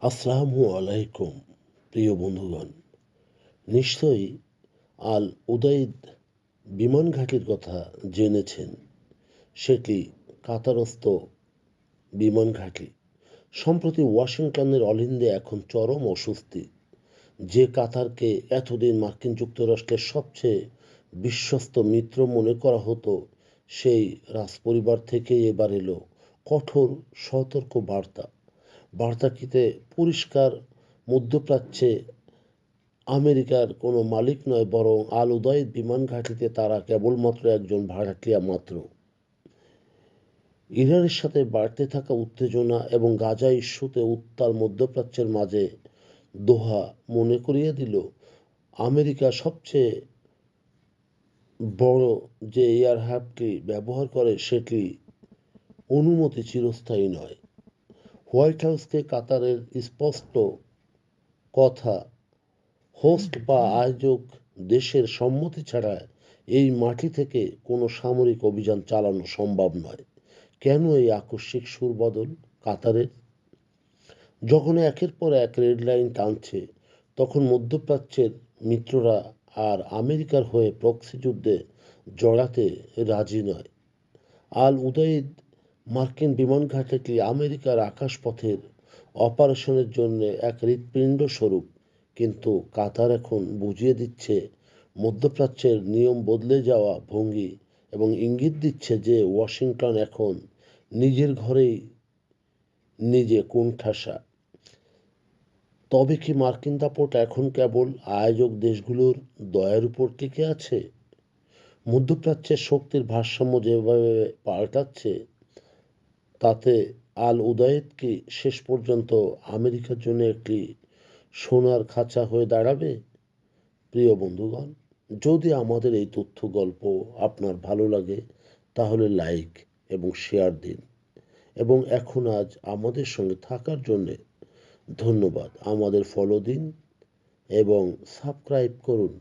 আসসালামু আলাইকুম প্রিয় বন্ধুগণ। নিশ্চয়ই আল উদাইদ বিমান ঘাঁটির কথা জেনেছেন। সেটি কাতারস্থ বিমান ঘাঁটি। সম্প্রতি ওয়াশিংটনের অলিন্দে এখন চরম অস্বস্তি। যে কাতারকে এতদিন মার্কিন যুক্তরাষ্ট্রের সবচেয়ে বিশ্বস্ত মিত্র মনে করা হতো, সেই রাজপরিবার থেকে এবার এলো কঠোর সতর্ক বার্তা। বার্তাটিতে পরিষ্কার, মধ্যপ্রাচ্যে আমেরিকার কোনো মালিক নয়, বরং আল উদাইদ বিমান ঘাঁটিতে তারা কেবলমাত্র একজন ভাড়াটিয়া মাত্র। ইরানের সাথে বাড়তে থাকা উত্তেজনা এবং গাজা ইস্যুতে উত্তাল মধ্যপ্রাচ্যের মাঝে দোহা মনে করিয়ে দিল, আমেরিকা সবচেয়ে বড় যে এয়ারক্রাফটটি ব্যবহার করে সেটি অনুমতি চিরস্থায়ী নয়। হোয়াইট হাউসকে কাতারের স্পষ্ট কথা, হোস্ট বা আয়োজক দেশের সম্মতি ছাড়া এই মাটি থেকে কোনো সামরিক অভিযান চালানো সম্ভব নয়। কেন এই আকস্মিক সুরবদল কাতারের? যখন একের পর এক রেড লাইন টানছে, তখন মধ্যপ্রাচ্যের মিত্ররা আর আমেরিকার হয়ে প্রক্সি যুদ্ধে জড়াতে রাজি নয়। আল উদাইদ মার্কিন বিমান ঘাঁটিটি আমেরিকার আকাশপথের অপারেশনের জন্য এক হৃৎপিণ্ড স্বরূপ। কিন্তু কাতার এখন বুঝিয়ে দিচ্ছে, মধ্যপ্রাচ্যের নিয়ম বদলে যাওয়া ভঙ্গি এবং ইঙ্গিত দিচ্ছে যে ওয়াশিংটন এখন নিজের ঘরেই নিজে কোণঠাসা। তবে কি মার্কিন দাপট এখন কেবল আয়োজক দেশগুলোর দয়ার উপর টিকে আছে? মধ্যপ্রাচ্যের শক্তির ভারসাম্য যেভাবে পাল্টাচ্ছে, তাতে আল উদাইদ কি শেষ পর্যন্ত আমেরিকার জন্য একটি সোনার খাঁচা হয়ে দাঁড়াবে? প্রিয় বন্ধুগণ, যদি আমাদের এই তথ্য গল্প আপনার ভালো লাগে, তাহলে লাইক এবং শেয়ার দিন। এবং এখন আজ আমাদের সঙ্গে থাকার জন্যে ধন্যবাদ। আমাদের ফলো দিন এবং সাবস্ক্রাইব করুন।